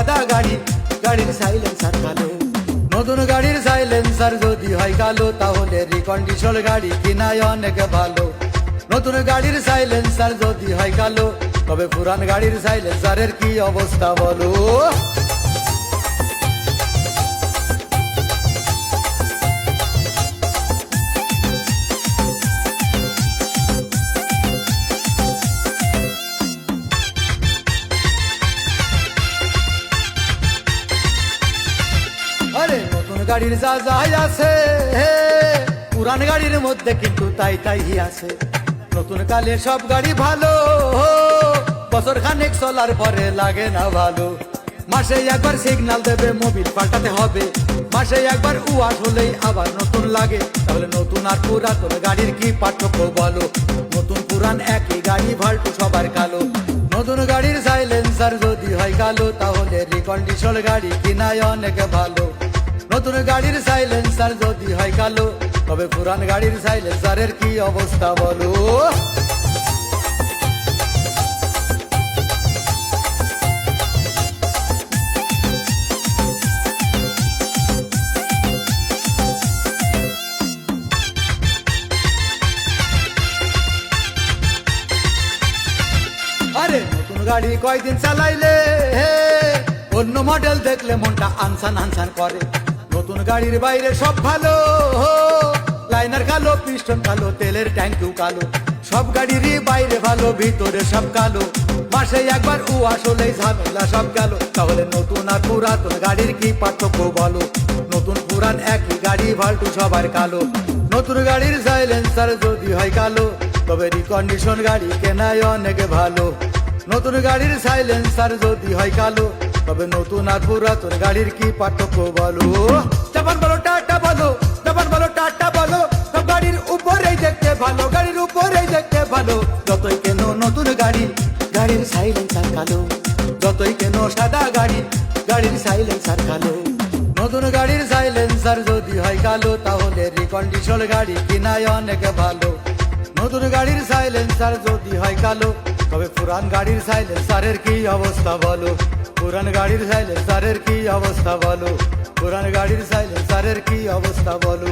সাদা গাড়ি, গাড়ির সাইলেন্সার কালো। নতুন গাড়ির সাইলেন্সার যদি হয় কালো, তাহলে রিকন্ডিশন গাড়ি কিনাই অনেক ভালো। নতুন গাড়ির সাইলেন্সার যদি হয় কালো, তবে পুরান গাড়ির সাইলেন্সারের কি অবস্থা বলো। আরে নতুন গাড়ির যা যাই আছে, পুরান গাড়ির মধ্যে কিন্তু তাই তাই আছে। নতুন কালে সব গাড়ি ভালো, বছর খানেক চলার পরে লাগে না ভালো। মাসে একবার সিগন্যাল দেবে, মোবিল পাল্টাতে হবে। মাসে একবার উয়াস হলেই আবার নতুন লাগে। তাহলে নতুন আর পুরাতন গাড়ির কি পার্থক্য বলো। নতুন পুরান একই গাড়ি, ভাল্টু সবার কালো। নতুন গাড়ির সাইলেন্সার যদি হয় কালো, তাহলে রিকন্ডিশন গাড়ি কিনাই অনেক ভালো। নতুন গাড়ির সাইলেন্সার যদি হয় কালো, তবে পুরান গাড়ির সাইলেন্সারের কি অবস্থা বলো। আরে নতুন গাড়ি কয়দিন চালাইলে, অন্য মডেল দেখলে মনটা আনসান আনসান করে। নতুন গাড়ির বাইরে সব ভালো, লাইনার কালো, পিস্টন কালো, তেলের ট্যাঙ্কিও কালো। সব গাড়িরই বাইরে ভালো, ভিতরে সব কালো। মাসে একবার উয়াস হলেই ঝামেলা সব গেল। তাহলে নতুন আর পুরাতন গাড়ির কি পার্থক্য বলো। নতুন পুরান একই গাড়ি, ভাল্টু সবার কালো। নতুন গাড়ির সাইলেন্সার যদি হয় কালো, তবে রিকন্ডিশন গাড়ি কেনাই অনেক ভালো। নতুন গাড়ির সাইলেন্সার যদি হয় কালো, তবে নতুন আর পুরাতন গাড়ির কি পার্থক্য বলো। জাপান বলো, টাটা বলো, জাপান বলো, টাটা বলো। সব গাড়ির উপরেই দেখতে ভালো, গাড়ির উপরেই দেখতে ভালো। যতই কেন নতুন গাড়ি, গাড়ির সাইলেন্সার কালো। যতই কেন সাদা গাড়ি, গাড়ির সাইলেন্সার কালো। নতুন গাড়ির সাইলেন্সার যদি হয় কালো, তাহলে রিকন্ডিশন গাড়ি কিনাই অনেক ভালো। নতুন গাড়ির সাইলেন্সার যদি হয় কালো, তবে পুরান গাড়ির সাইলেন্সারের কি অবস্থা বলো। পুরান গাড়ির সাইলেন্সারের কি অবস্থা বলো। পুরান গাড়ির সাইলেন্সারের কি অবস্থা বলো।